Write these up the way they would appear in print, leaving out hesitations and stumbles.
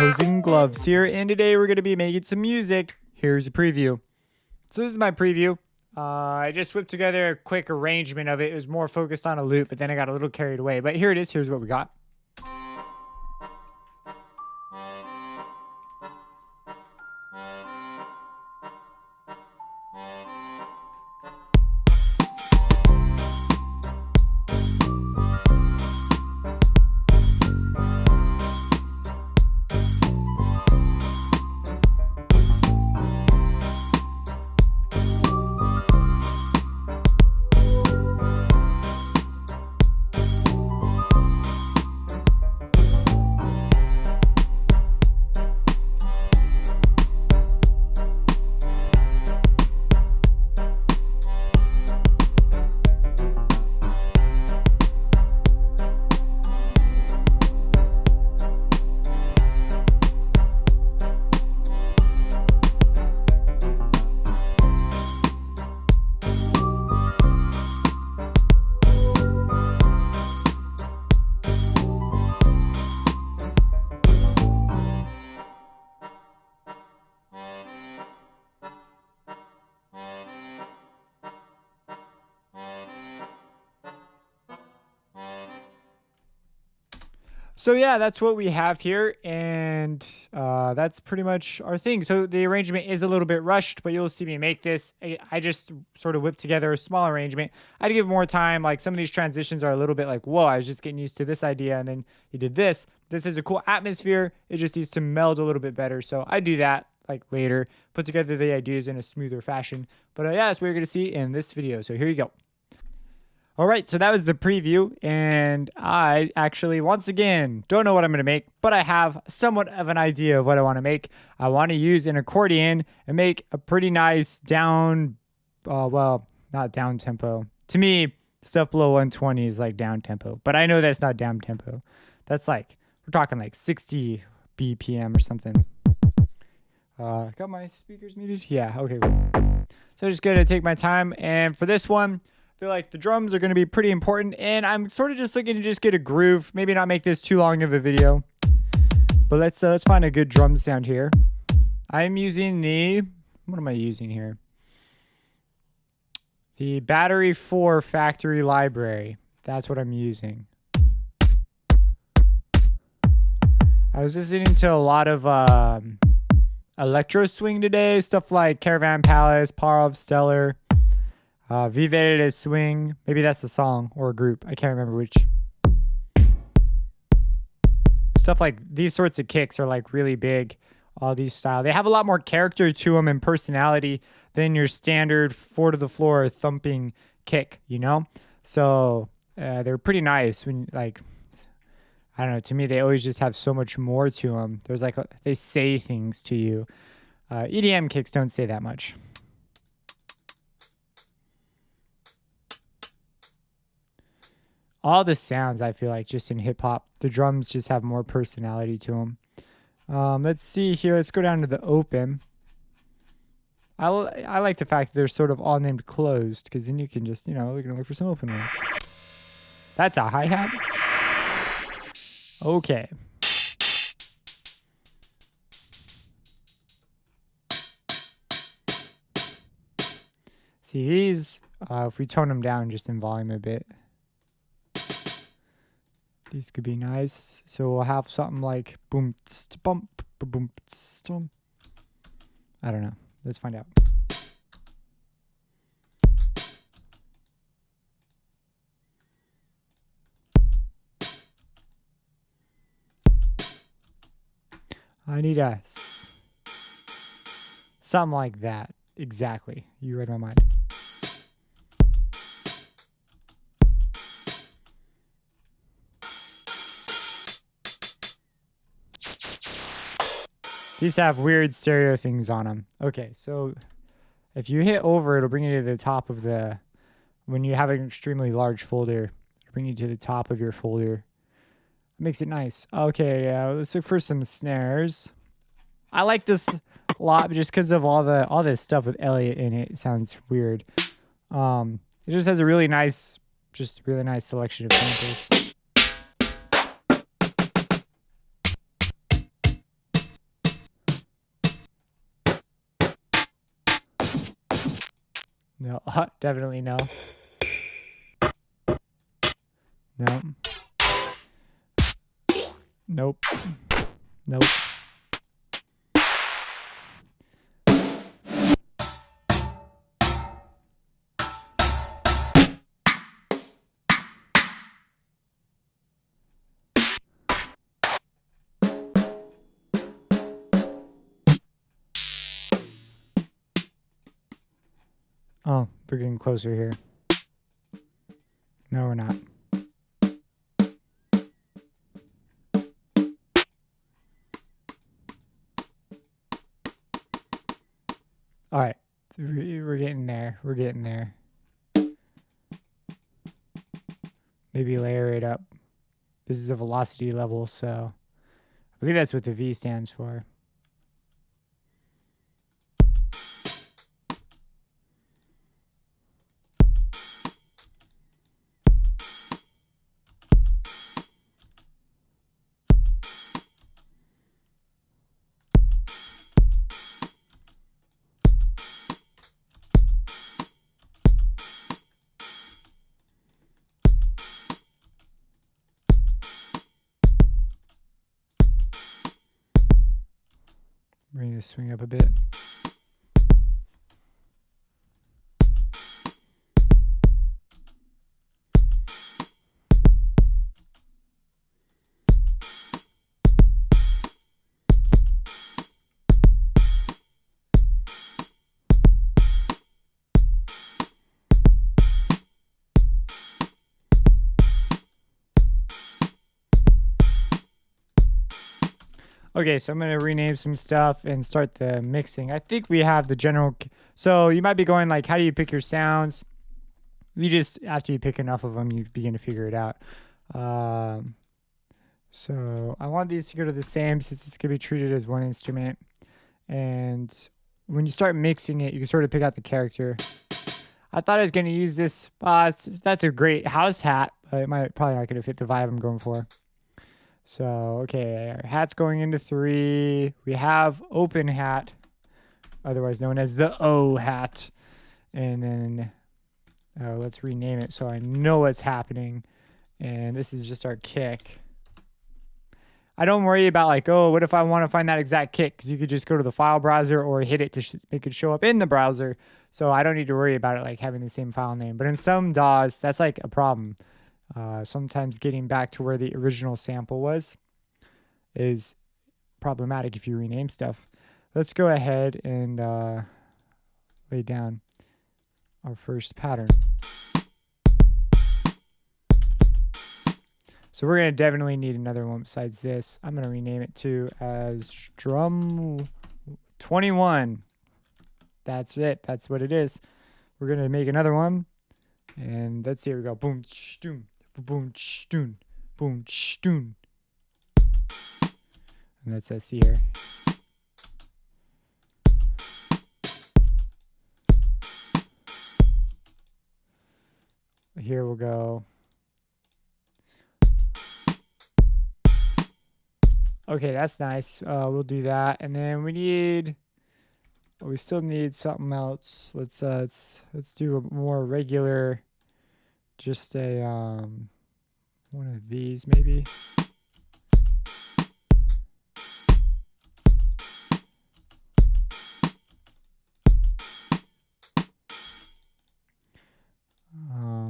Opposing Gloves here, and today we're going to be making some music. Here's a preview. So this is my preview. I just whipped together a quick arrangement of it. It was more focused on a loop, but then I got a little carried away. But here it is. Here's what we got. So yeah, that's what we have here, and that's pretty much our thing. So the arrangement is a little bit rushed, but you'll see me make this. I just sort of whipped together a small arrangement. I had to give more time. Like some of these transitions are a little bit like, whoa, I was just getting used to this idea, and then you did this. This is a cool atmosphere. It just needs to meld a little bit better. So I do that like later, put together the ideas in a smoother fashion. But yeah, that's what you're going to see in this video. So here you go. All right, so that was the preview, and I actually, once again, don't know what I'm going to make, but I have somewhat of an idea of what I want to make. I want to use an accordion and make a pretty nice down, well, not down tempo. To me, stuff below 120 is like down tempo, but I know that's not down tempo. That's like, we're talking like 60 BPM or something. Got my speakers muted? Yeah, okay, cool. So I'm just going to take my time, and for this one, I feel like the drums are going to be pretty important, and I'm sort of just looking to just get a groove. Maybe not make this too long of a video, but let's find a good drum sound here. I'm using what am I using here? The Battery 4 Factory Library. That's what I'm using. I was listening to a lot of electro swing today, stuff like Caravan Palace, Parov Stellar. Vive de Swing. Maybe that's a song or a group. I can't remember which. Stuff like these sorts of kicks are like really big. All these style. They have a lot more character to them and personality than your standard 4 to the floor thumping kick, you know? So they're pretty nice when like, I don't know, to me they always just have so much more to them. There's like, they say things to you. EDM kicks don't say that much. All the sounds, I feel like, just in hip-hop, the drums just have more personality to them. Let's see here. Let's go down to the open. I like the fact that they're sort of all named closed, because then you can just, you know, look for some open ones. That's a hi-hat? Okay. See, these, if we tone them down just in volume a bit, these could be nice. So we'll have something like boom, bump, boom, stump. I don't know. Let's find out. I need a something like that. Exactly. You read my mind. These have weird stereo things on them. Okay, so if you hit over, it'll bring you to the top of the, when you have an extremely large folder, it'll bring you to the top of your folder. It makes it nice. Okay, yeah, let's look for some snares. I like this a lot just because of all this stuff with Elliott in it. It sounds weird. It just has a really nice selection of samples. No, definitely no. No. Nope. Nope. Oh, we're getting closer here. No, we're not. All right. We're getting there. We're getting there. Maybe layer it up. This is a velocity level, so I believe that's what the V stands for. Bring the swing up a bit. Okay, so I'm going to rename some stuff and start the mixing. I think we have the general. So you might be going like, how do you pick your sounds? You just, after you pick enough of them, you begin to figure it out. So I want these to go to the same since it's going to be treated as one instrument. And when you start mixing it, you can sort of pick out the character. I thought I was going to use this. That's a great house hat, but it might probably not going to fit the vibe I'm going for. So, okay, our hat's going into 3. We have open hat, otherwise known as the O hat. And then let's rename it so I know what's happening. And this is just our kick. I don't worry about like, oh, what if I want to find that exact kick? Because you could just go to the file browser or hit it to make it show up in the browser. So I don't need to worry about it like having the same file name. But in some DAWs, that's like a problem. Sometimes getting back to where the original sample was is problematic if you rename stuff. Let's go ahead and lay down our first pattern. So we're going to definitely need another one besides this. I'm going to rename it to as Drum 21. That's it. That's what it is. We're going to make another one. And let's see, here we go. Boom, shtoon, boom, shtoon, boom, shtoon. And let's see here. Here we'll go. Okay, that's nice. We'll do that. And then we still need something else. Let's do a more regular, just a one of these maybe.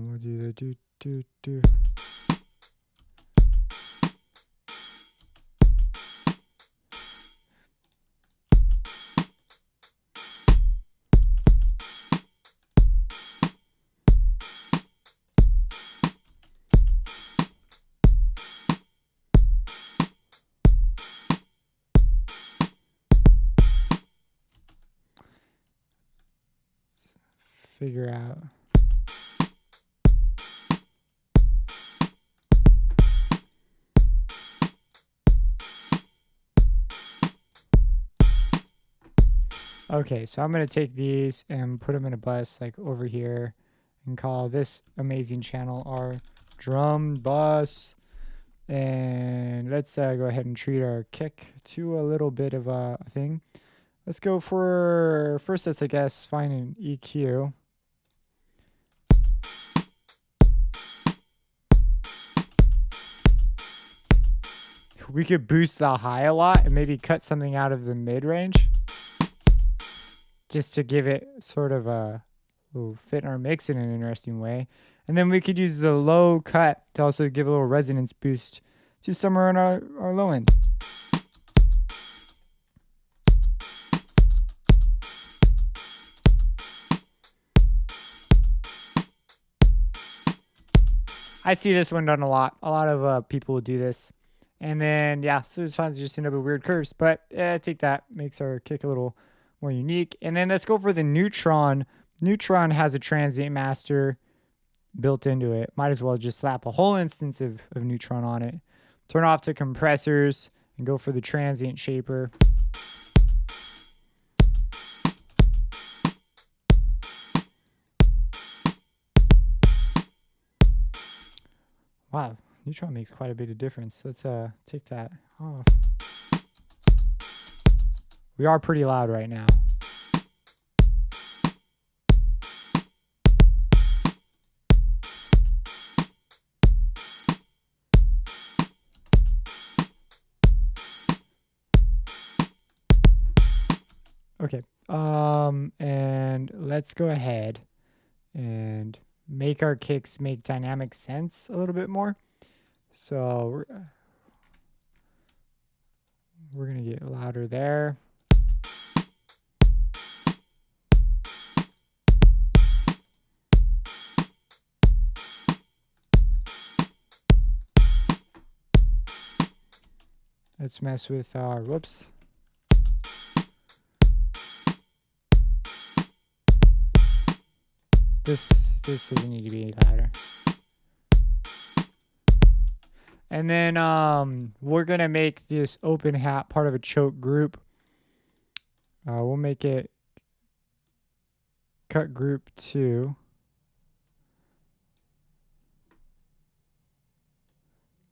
We'll do the do. Figure out. Okay, so I'm going to take these and put them in a bus like over here and call this amazing channel our drum bus. And let's go ahead and treat our kick to a little bit of a thing. Let's go for, first let's, I guess, find an EQ. we could boost the high a lot and maybe cut something out of the mid range just to give it sort of a little fit in our mix in an interesting way. And then we could use the low cut to also give a little resonance boost to somewhere on our low end. I see this one done a lot. A lot of people will do this. And then, yeah, so sometimes just end up with weird curves. But I think that makes our kick a little more unique. And then let's go for the neutron. Neutron has a transient master built into it. Might as well just slap a whole instance of neutron on it. Turn off the compressors and go for the transient shaper. Wow, neutron makes quite a bit of difference. Let's take that off. We are pretty loud right now. Okay, and let's go ahead and make our kicks make dynamic sense a little bit more. So we're gonna get louder there. Let's mess with our, whoops. This doesn't need to be any louder. And then we're gonna make this open hat part of a choke group. We'll make it cut group 2.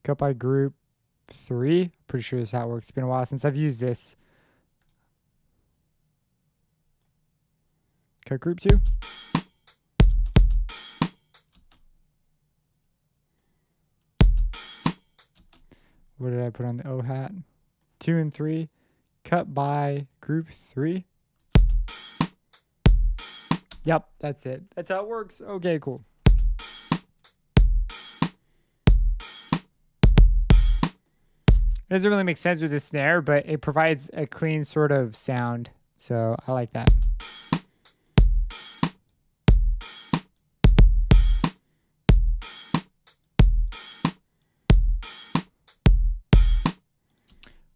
Cut by group 3. Pretty sure this is how it works. It's been a while since I've used this. Cut group 2. What did I put on the O hat? 2 and 3. Cut by group 3. Yep, that's it. That's how it works. Okay, cool. It doesn't really make sense with the snare, but it provides a clean sort of sound. So I like that.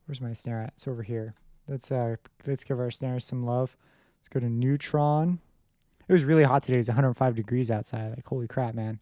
Where's my snare at? It's over here. Let's give our snare some love. Let's go to neutron. It was really hot today. It was 105 degrees outside. Like, holy crap, man.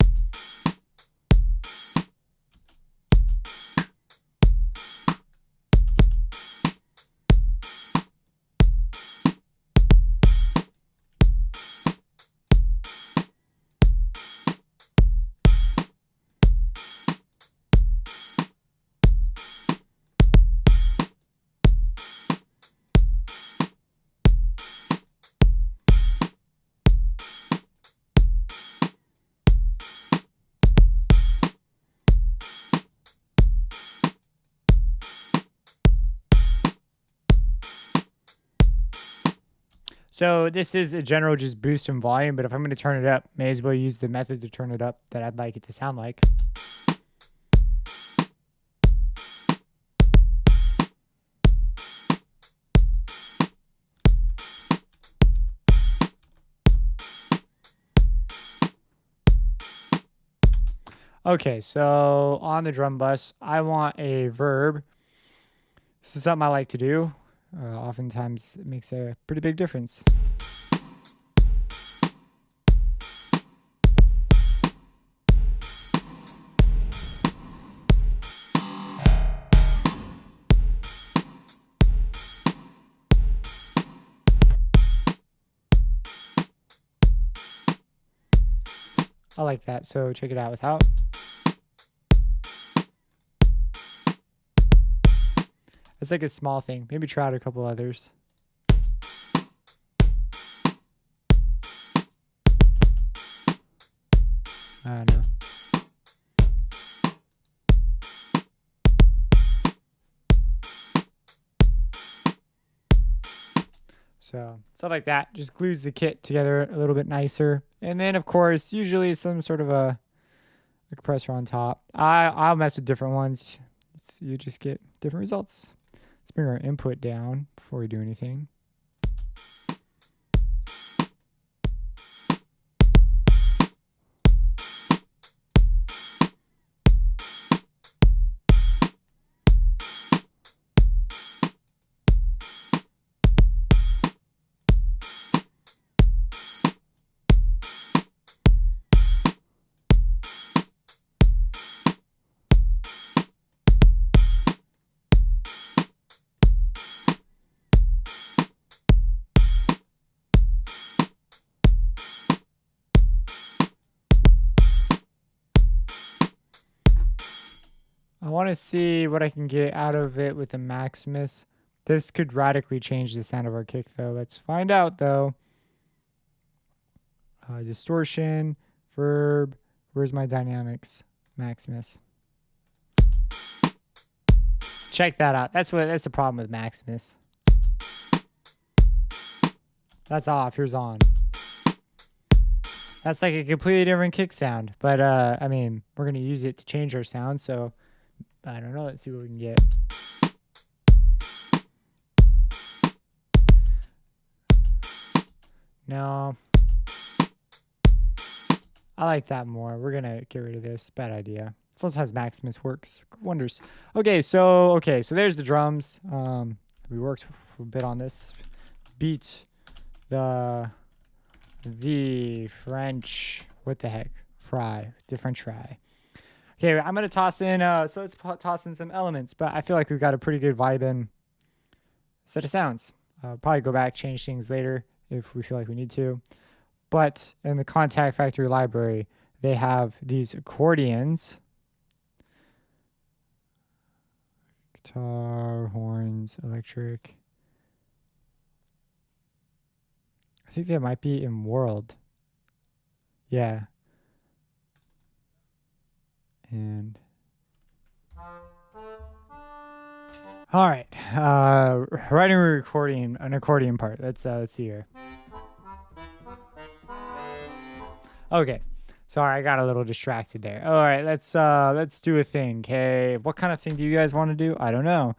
So this is a general just boost in volume, but if I'm going to turn it up, may as well use the method to turn it up that I'd like it to sound like. Okay, so on the drum bus, I want a verb. This is something I like to do. Oftentimes, it makes a pretty big difference. I like that, so check it out without. It's like a small thing. Maybe try out a couple others. I don't know. So stuff like that just glues the kit together a little bit nicer. And then of course, usually some sort of a compressor on top. I'll mess with different ones. You just get different results. Let's bring our input down before we do anything. I want to see what I can get out of it with the Maximus. This could radically change the sound of our kick, though. Let's find out, though. Distortion, verb. Where's my dynamics? Maximus. Check that out. That's the problem with Maximus. That's off. Here's on. That's like a completely different kick sound. But, I mean, we're going to use it to change our sound, so I don't know. Let's see what we can get. No. I like that more. We're going to get rid of this. Bad idea. Sometimes Maximus works wonders. Okay, so there's the drums. We worked for a bit on this. Beat the French, what the heck? The French fry. Okay, I'm going to toss in, so let's toss in some elements, but I feel like we've got a pretty good vibe and set of sounds. Probably go back, change things later if we feel like we need to. But in the Contact Factory library, they have these accordions. Guitar, horns, electric. I think they might be in World. Yeah. And all right, writing and recording an accordion part. Let's see here. Okay, sorry, I got a little distracted there. All right, let's do a thing. Okay, what kind of thing do you guys want to do? I don't know.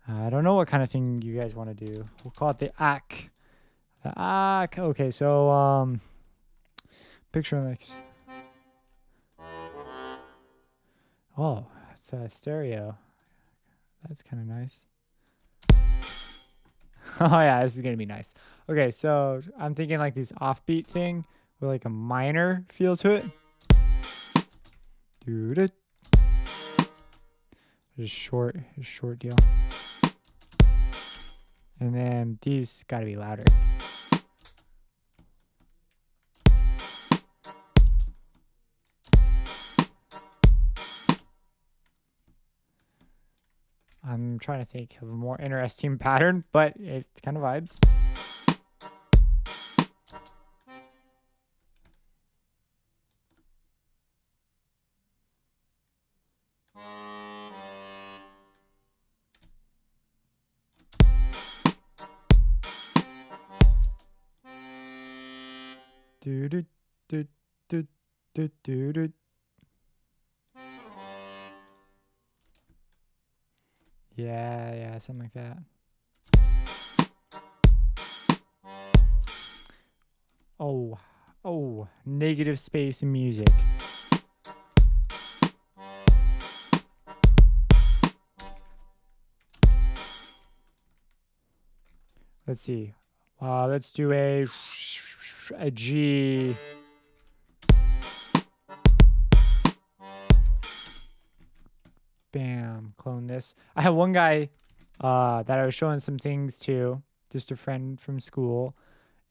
I don't know what kind of thing you guys want to do. We'll call it the ac. The ac. Okay, so picture like. Oh, it's a stereo. That's kind of nice. Oh yeah, this is gonna be nice. Okay, so I'm thinking like this offbeat thing with like a minor feel to it. Dude, it. Just short deal. And then these gotta be louder. I'm trying to think of a more interesting pattern, but it kind of vibes. Do do do do do do do. Yeah, something like that. Oh, negative space music. Let's see. Let's do a G. Bam, clone this. I had one guy that I was showing some things to, just a friend from school,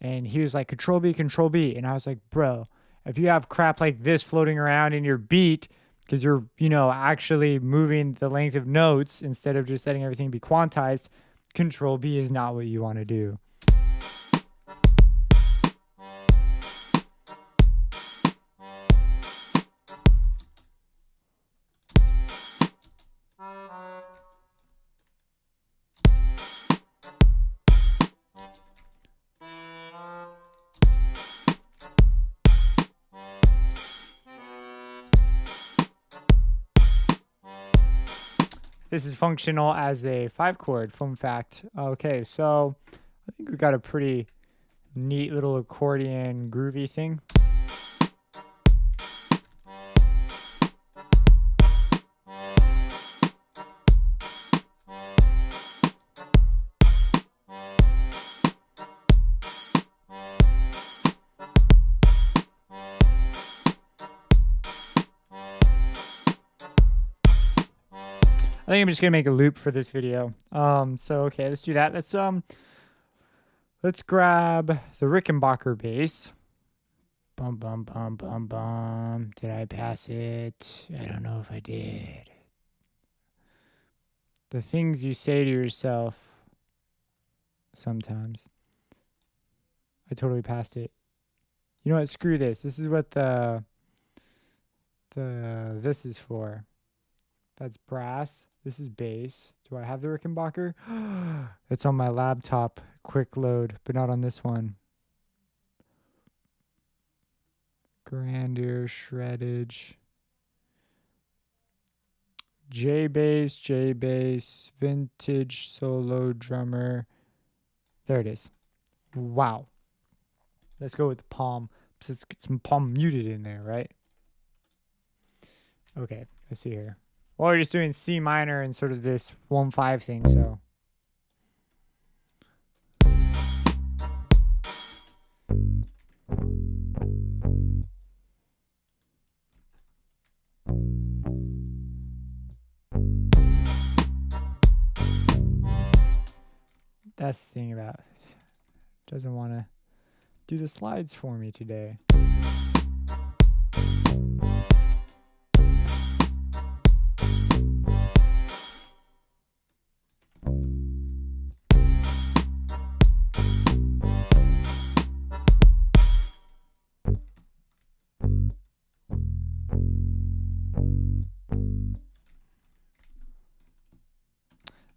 and he was like, Control B, Control B. And I was like, bro, if you have crap like this floating around in your beat, because you're, actually moving the length of notes instead of just letting everything be quantized, Control B is not what you want to do. this is functional as a 5-chord. Fun fact. Okay, so I think we got a pretty neat little accordion groovy thing. I think I'm just gonna make a loop for this video. So okay, let's do that. Let's grab the Rickenbacker bass. Bum bum bum bum bum. Did I pass it? I don't know if I did. The things you say to yourself sometimes. I totally passed it. You know what? Screw this. This is what this is for. That's brass. This is bass. Do I have the Rickenbacker? It's on my laptop. Quick load, but not on this one. Grandeur, shreddage. J bass, vintage solo drummer. There it is. Wow. Let's go with the palm. So let's get some palm muted in there, right? Okay, let's see here. Well, we're just doing C minor and sort of this 1-5 thing, so. That's the thing about it. Doesn't want to do the slides for me today.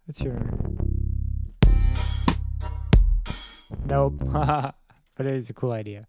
Let's hear. Nope. But it is a cool idea.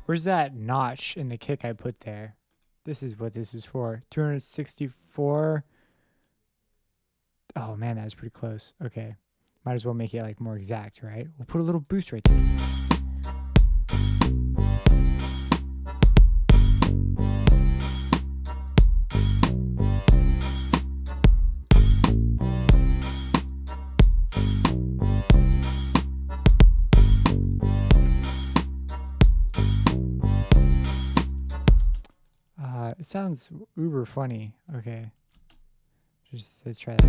Where's that notch in the kick I put there? This is what this is for. 264. Oh man, that was pretty close. Okay. Might as well make it like more exact, right? We'll put a little boost right there. It sounds uber funny. Okay. Let's try that.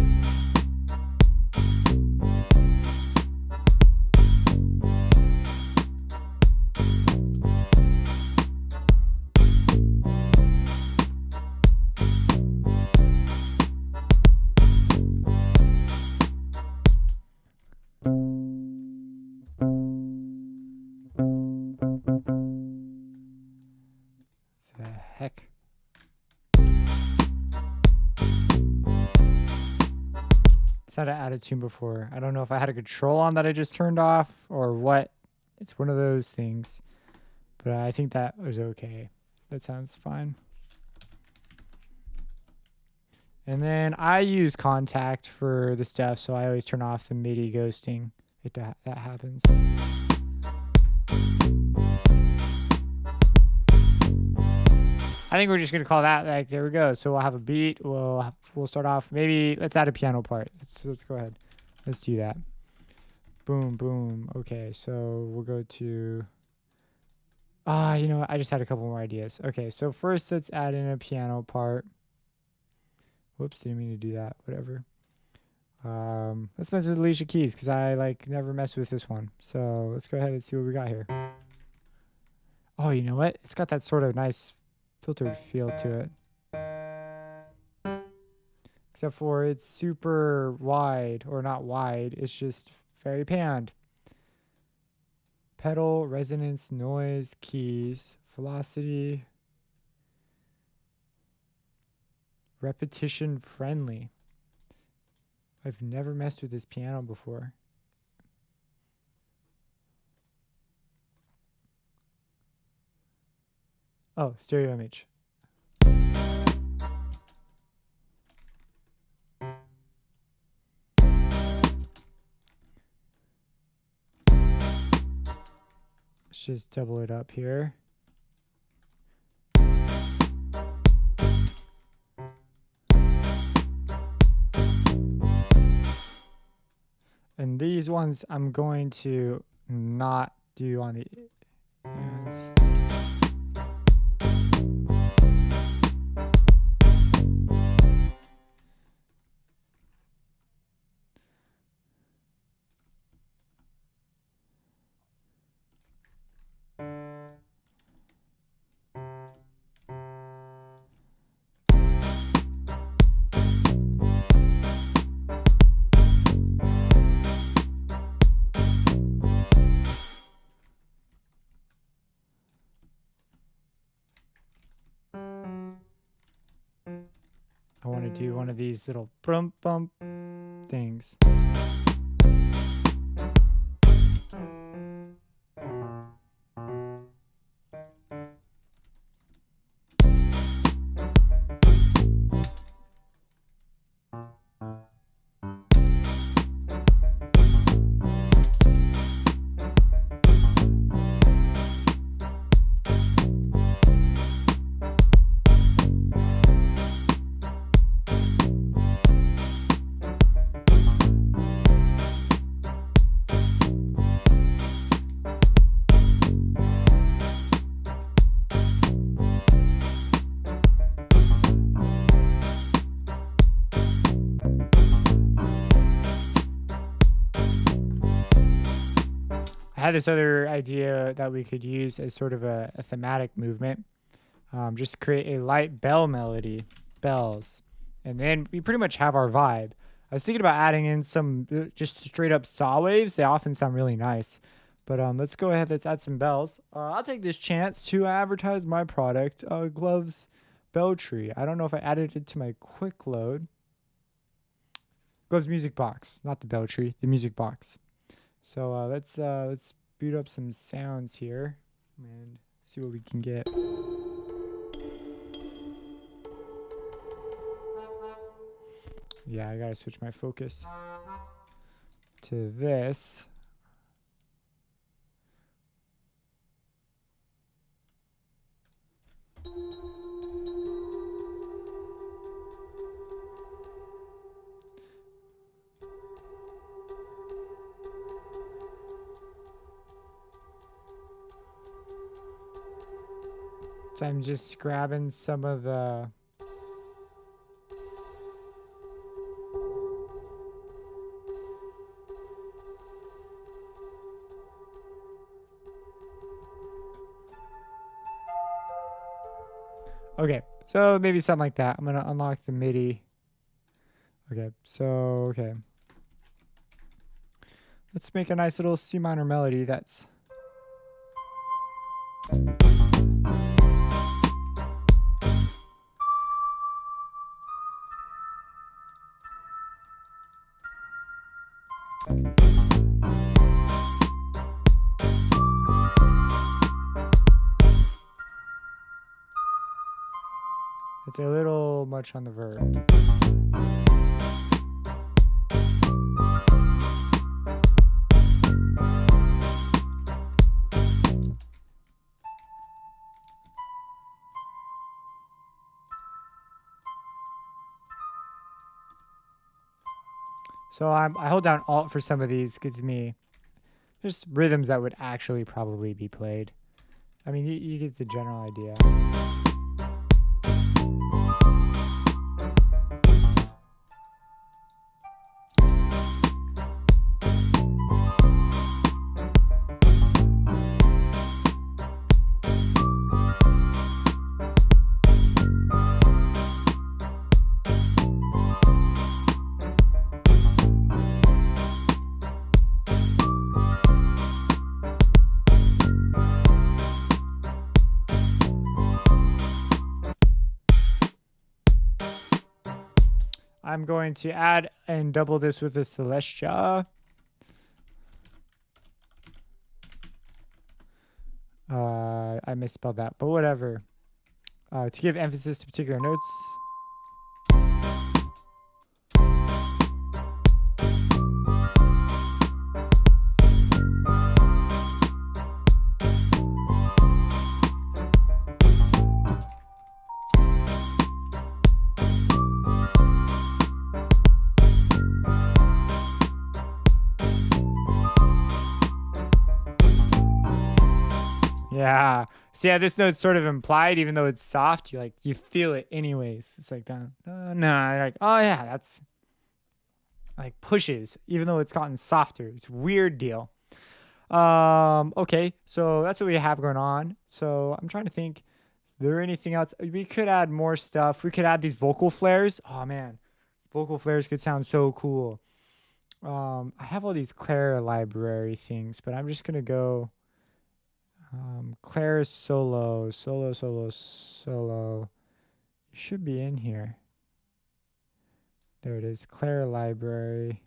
The heck? Had an added tune before. I don't know if I had a control on that I just turned off or what. It's one of those things. But I think that was okay. That sounds fine. And then I use contact for the stuff, so I always turn off the MIDI ghosting if that happens. I think we're just gonna call that like there we go. So we'll have a beat. We'll start off. Maybe let's add a piano part. Let's go ahead. Let's do that. Boom boom. Okay, so we'll go to. You know what? I just had a couple more ideas. Okay, so first let's add in a piano part. Whoops, didn't mean to do that. Whatever. Let's mess with Alicia Keys because I like never mess with this one. So let's go ahead and see what we got here. Oh, you know what? It's got that sort of nice filtered feel to it. Except for it's super wide, or not wide. It's just very panned. Pedal, resonance, noise, keys, velocity, repetition friendly. I've never messed with this piano before. Oh, stereo image. Let's just double it up here. And these ones I'm going to not do on the hands. I want to do one of these little bump bump things. I had this other idea that we could use as sort of a thematic movement. Just create a light bell melody, bells, and then we pretty much have our vibe. I was thinking about adding in some just straight up saw waves. They often sound really nice. But let's go ahead. Let's add some bells. I'll take this chance to advertise my product, Gloves Bell Tree. I don't know if I added it to my quick load. Gloves Music Box, not the Bell Tree, the music box. So let's boot up some sounds here and see what we can get. Yeah, I gotta switch my focus to this. So I'm just grabbing some of the okay, so maybe something like that. I'm gonna unlock the MIDI. Okay. Let's make a nice little C minor melody that's it's a little much on the verb. So I hold down Alt for some of these. Gives me just rhythms that would actually probably be played. I mean, you get the general idea. I'm going to add and double this with a Celestia. I misspelled that, but whatever. To give emphasis to particular notes. Yeah. See how this note's sort of implied, even though it's soft. You feel it anyways. It's like down. No, like, oh yeah, that's like pushes, even though it's gotten softer. It's a weird deal. Okay, so that's what we have going on. So I'm trying to think, is there anything else? We could add more stuff. We could add these vocal flares. Oh man, vocal flares could sound so cool. I have all these Claire library things, but I'm just gonna go Claire's solo. It should be in here. There it is, Claire library.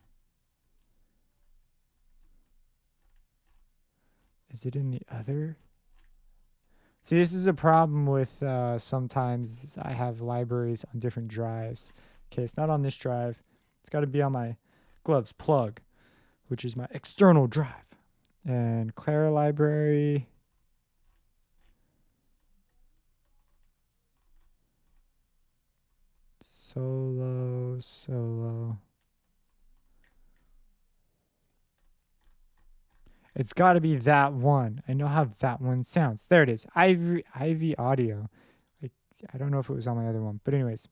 Is it in the other? See, this is a problem with sometimes I have libraries on different drives. Okay, it's not on this drive. It's got to be on my gloves plug, which is my external drive. And Claire library. Solo. It's got to be that one. I know how that one sounds. There it is. Ivy Audio. I don't know if it was on my other one. But anyways,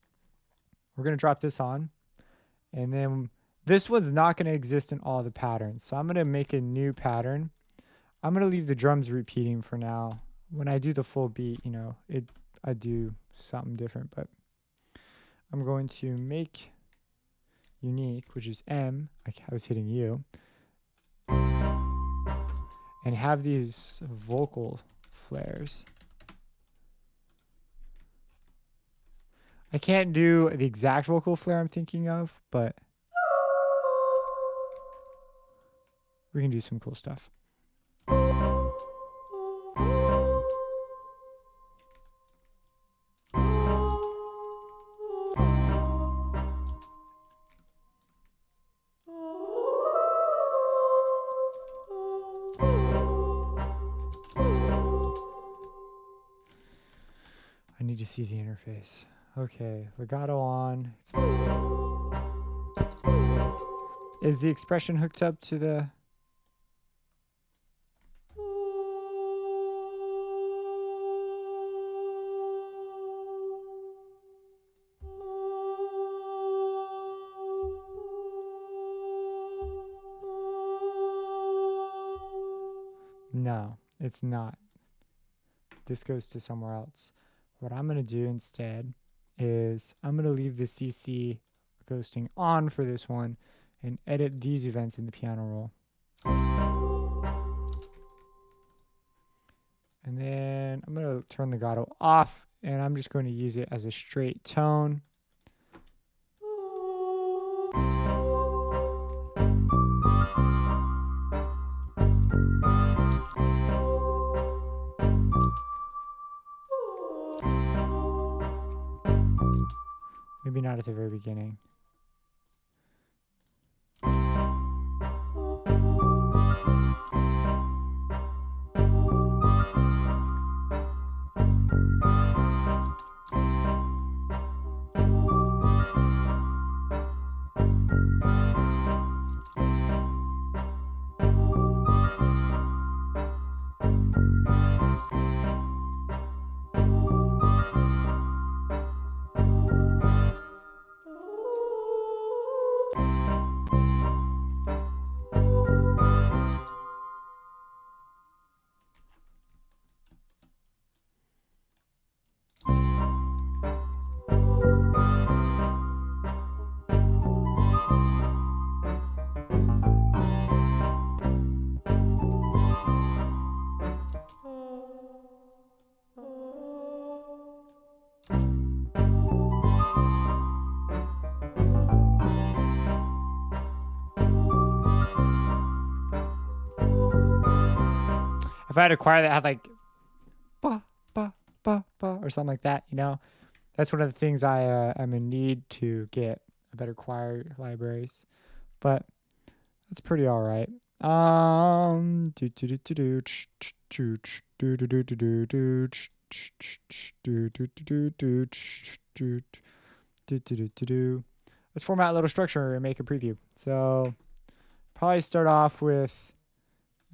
we're going to drop this on. And then this one's not going to exist in all the patterns. So I'm going to make a new pattern. I'm going to leave the drums repeating for now. When I do the full beat, I do something different. But I'm going to make unique, which is M, like I was hitting U, and have these vocal flares. I can't do the exact vocal flare I'm thinking of, but we can do some cool stuff. I need to see the interface. Okay, legato on. Is the expression hooked up to the... No, it's not. This goes to somewhere else. What I'm going to do instead is I'm going to leave the CC ghosting on for this one and edit these events in the piano roll. And then I'm going to turn legato off, and I'm just going to use it as a straight tone. Maybe not at the very beginning. I had a choir that had like ba ba ba ba or something like that, you know, that's one of the things I'm in need to get a better choir libraries. But that's pretty all right. Let's format a little structure and make a preview. So probably start off with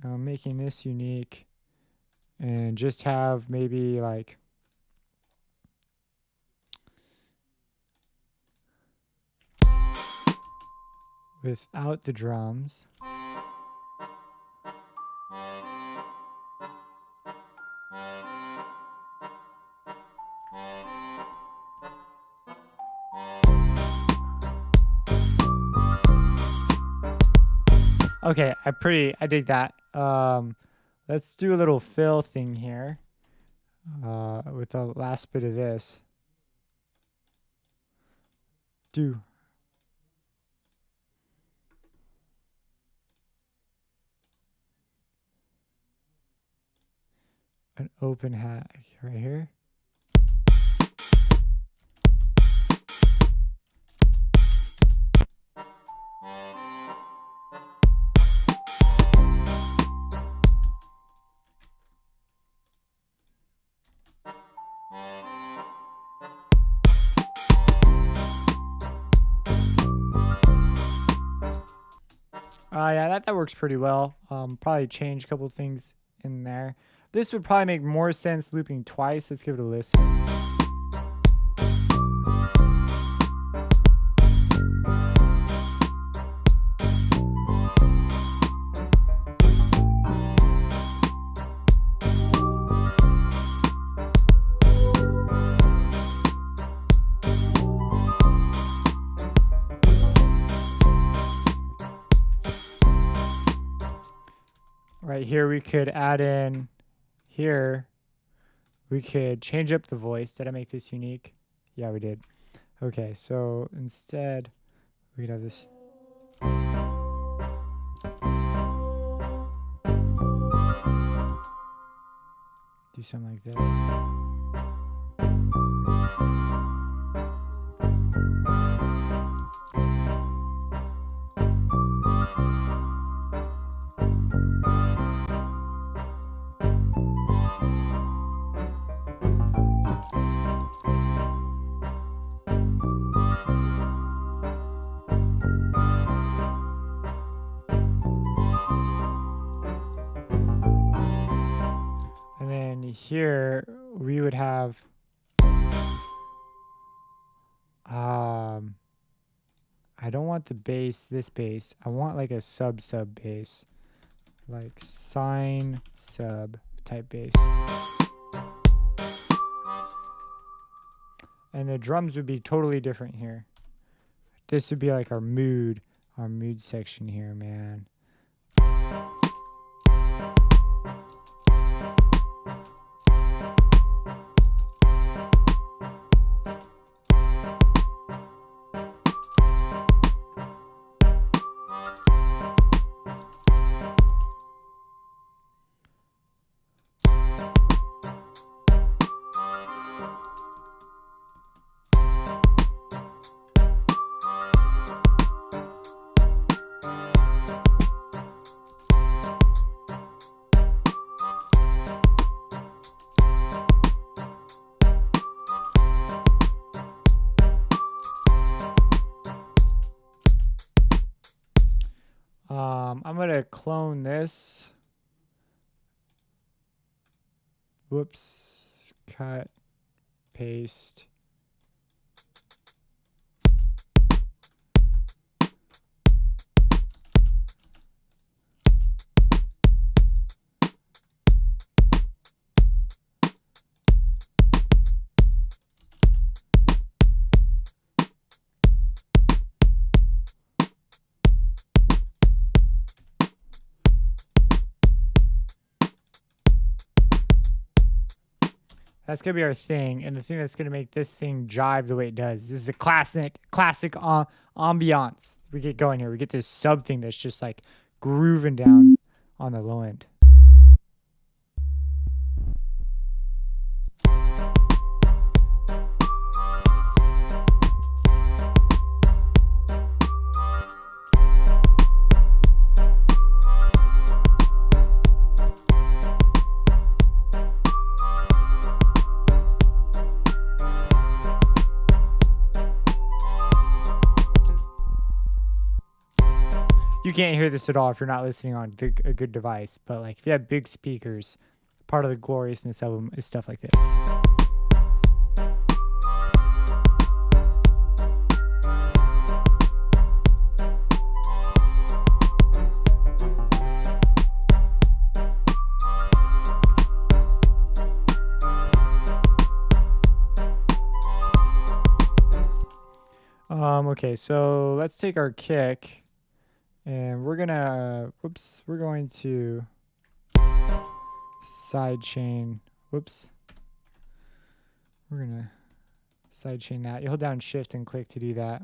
making this unique and just have maybe like without the drums. Okay, I dig that. Let's do a little fill thing here with the last bit of this. Do. An open hat right here. Yeah, that works pretty well. Probably change a couple things in there. This would probably make more sense looping twice. Let's give it a listen. Right here, we could add in here. We could change up the voice. Did I make this unique? Yeah, we did. Okay, so instead, we could have this. Do something like this. Here we would have I don't want the bass, this bass. I want like a sub bass, like sine sub type bass. And the drums would be totally different here. This would be like our mood section here, man. I'm going to clone this. Whoops. Cut. Paste. That's going to be our thing, and the thing that's going to make this thing jive the way it does. This is a classic ambiance. We get going here. We get this sub thing that's just like grooving down on the low end. You can't hear this at all if you're not listening on a good device. But like if you have big speakers, part of the gloriousness of them is stuff like this. Okay, so let's take our kick and we're going to side chain. Whoops. We're going to side chain that. You hold down shift and click to do that.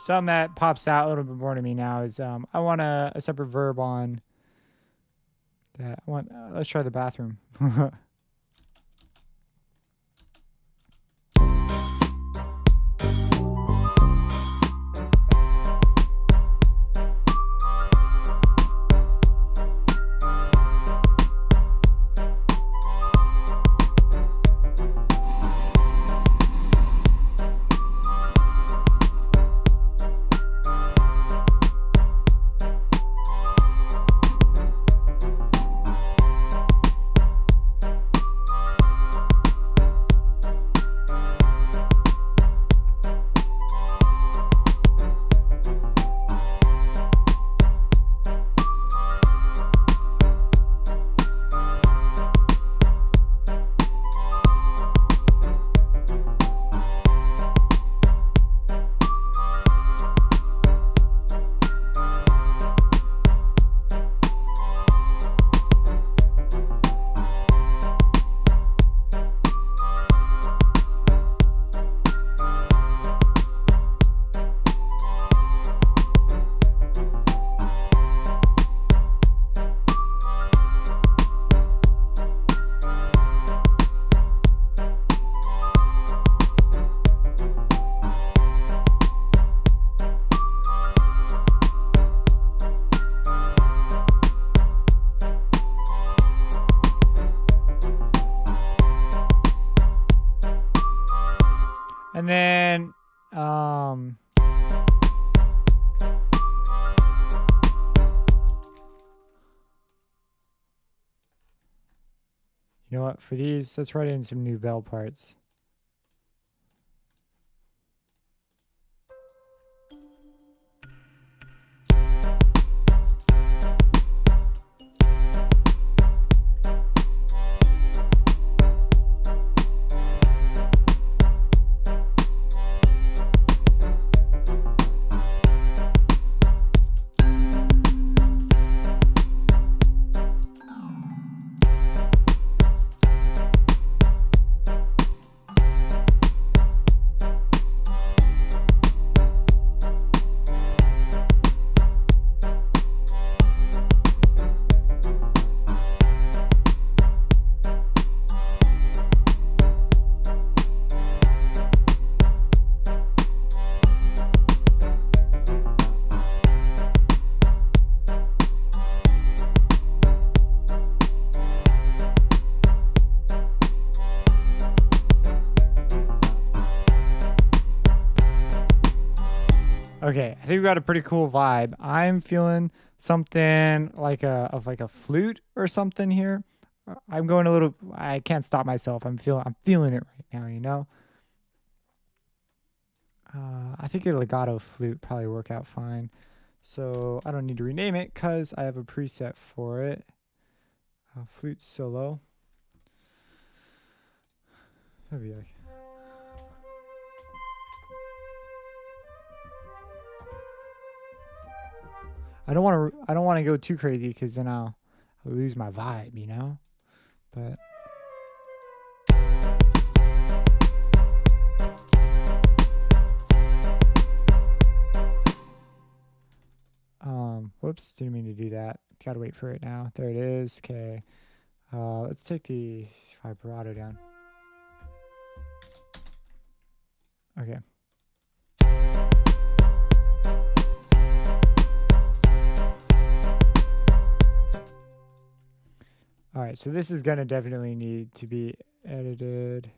Something that pops out a little bit more to me now is I want a separate verb on that. Let's try the bathroom. And then, you know what, for these, let's write in some new bell parts. Okay, I think we got a pretty cool vibe. I'm feeling something like a flute or something here. I'm going a little. I can't stop myself. I'm feeling it right now. You know. I think a legato flute probably work out fine. So I don't need to rename it because I have a preset for it. Flute solo. That'd be like. I don't want to go too crazy because then I'll lose my vibe, you know. But whoops, didn't mean to do that. Gotta wait for it now. There it is. Okay. Let's take the vibrato down. Okay. All right, so this is gonna definitely need to be edited.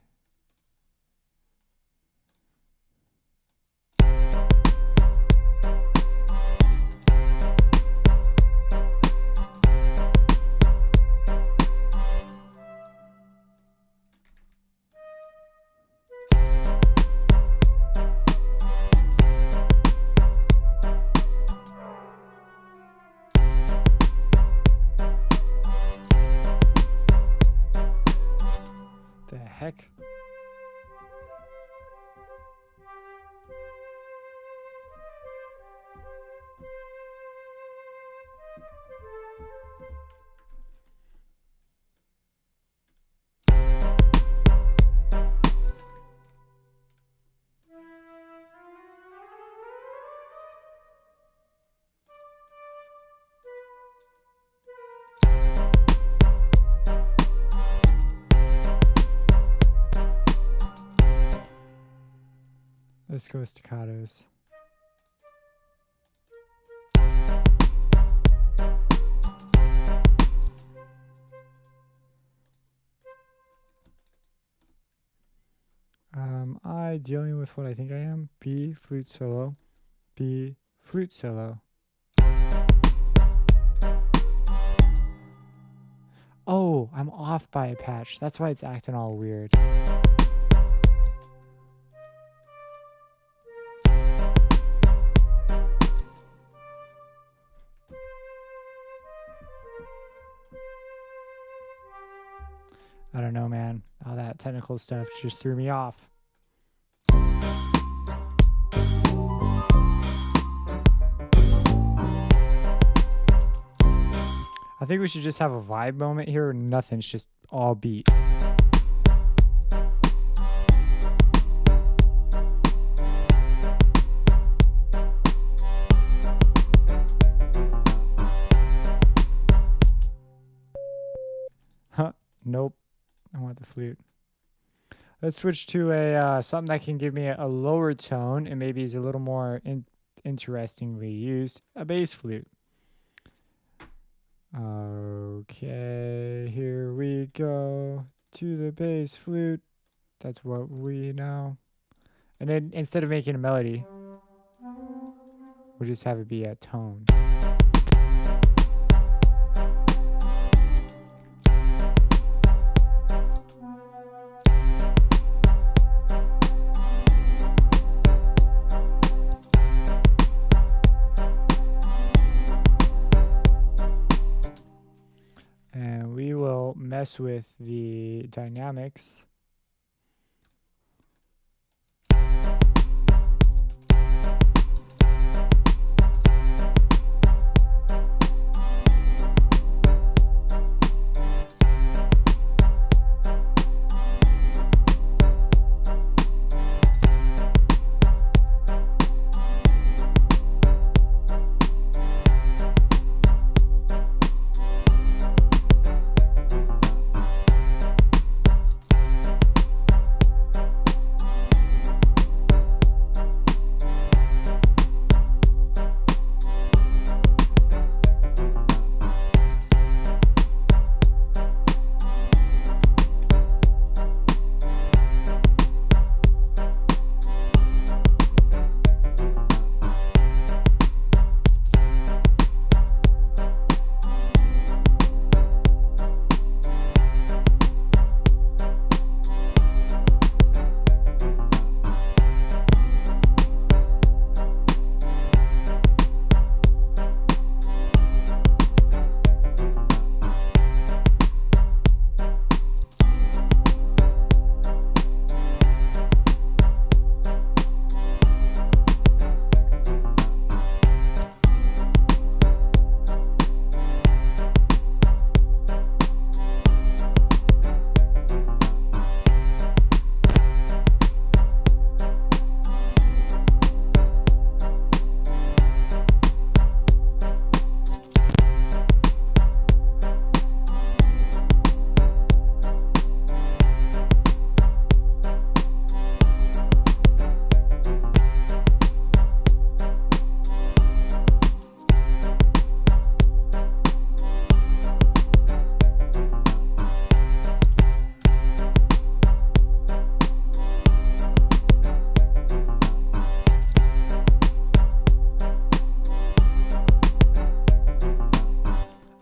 The heck? Let's go staccatos. I dealing with what I think I am. B, flute solo. B, flute solo. Oh, I'm off by a patch. That's why it's acting all weird. I don't know, man. All that technical stuff just threw me off. I think we should just have a vibe moment here. Nothing's just all beat. Huh? Nope. I want the flute. Let's switch to a something that can give me a lower tone and maybe is a little more interestingly used. A bass flute. Okay, here we go to the bass flute. That's what we know. And then instead of making a melody, we'll just have it be a tone. And we will mess with the dynamics.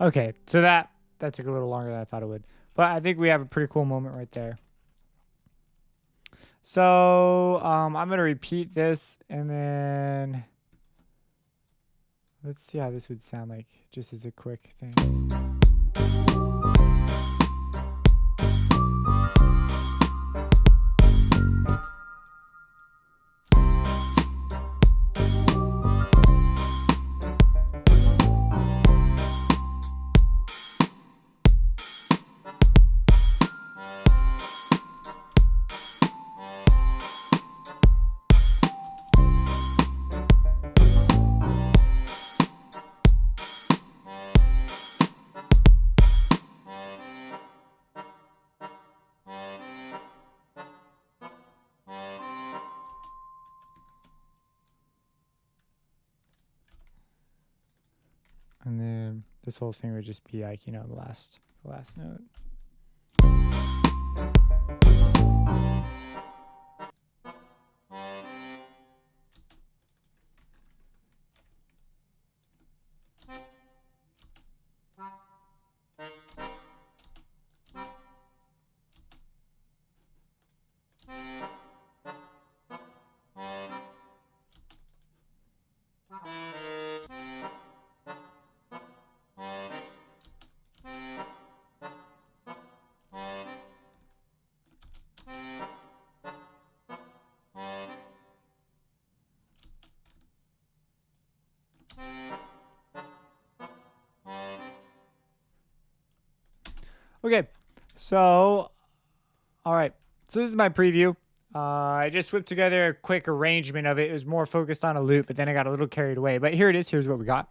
Okay, so that took a little longer than I thought it would. But I think we have a pretty cool moment right there. So I'm going to repeat this, and then let's see how this would sound like just as a quick thing. And then this whole thing would just be like, the last note. Okay, so, all right. So this is my preview. I just whipped together a quick arrangement of it. It was more focused on a loop, but then I got a little carried away. But here it is. Here's what we got.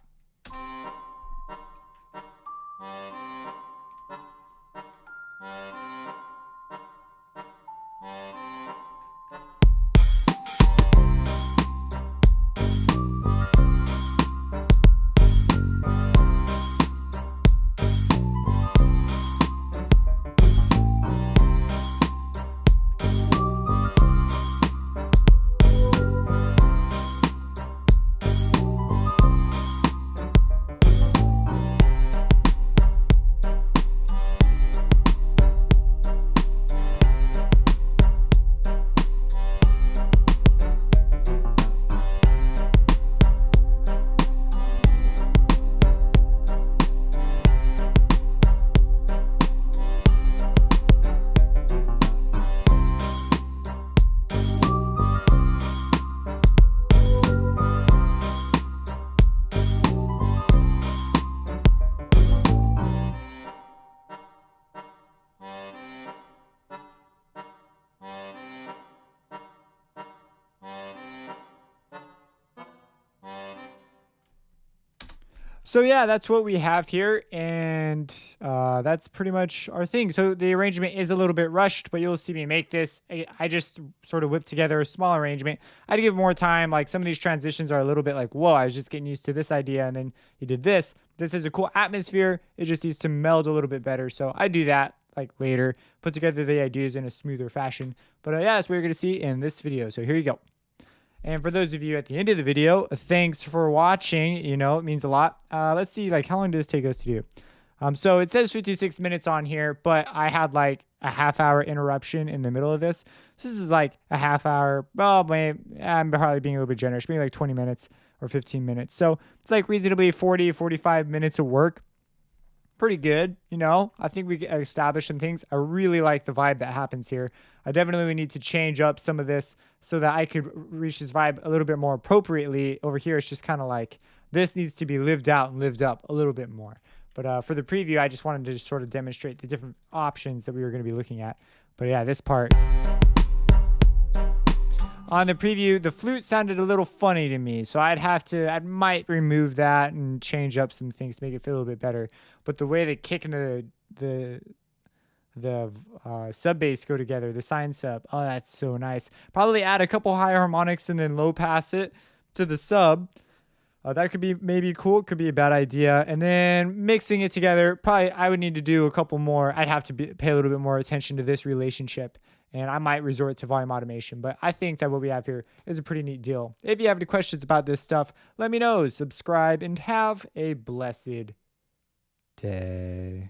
So yeah, that's what we have here, and that's pretty much our thing. So the arrangement is a little bit rushed, but you'll see me make this. I just sort of whipped together a small arrangement. I had to give more time. Like some of these transitions are a little bit like, whoa, I was just getting used to this idea, and then you did this. This is a cool atmosphere. It just needs to meld a little bit better. So I do that like later, put together the ideas in a smoother fashion. But yeah, that's what you're going to see in this video. So here you go. And for those of you at the end of the video, thanks for watching. It means a lot. Let's see, like, how long does this take us to do? So it says 56 minutes on here, but I had like a half-hour interruption in the middle of this. So this is like a half hour. Well, I'm probably being a little bit generous, maybe like 20 minutes or 15 minutes. So it's like reasonably 40, 45 minutes of work. Pretty good, I think we established some things. I really like the vibe that happens here. I definitely need to change up some of this so that I could reach this vibe a little bit more appropriately. Over here, it's just kind of like this needs to be lived out and lived up a little bit more. But for the preview, I just wanted to just sort of demonstrate the different options that we were going to be looking at. But yeah, this part. On the preview, the flute sounded a little funny to me, so I might remove that and change up some things to make it feel a little bit better. But the way the kick and the sub bass go together, the sine sub, oh, that's so nice. Probably add a couple high harmonics and then low pass it to the sub. That could be maybe cool. Could be a bad idea. And then mixing it together, probably I would need to do a couple more. I'd have to pay a little bit more attention to this relationship. And I might resort to volume automation. But I think that what we have here is a pretty neat deal. If you have any questions about this stuff, let me know. Subscribe and have a blessed day.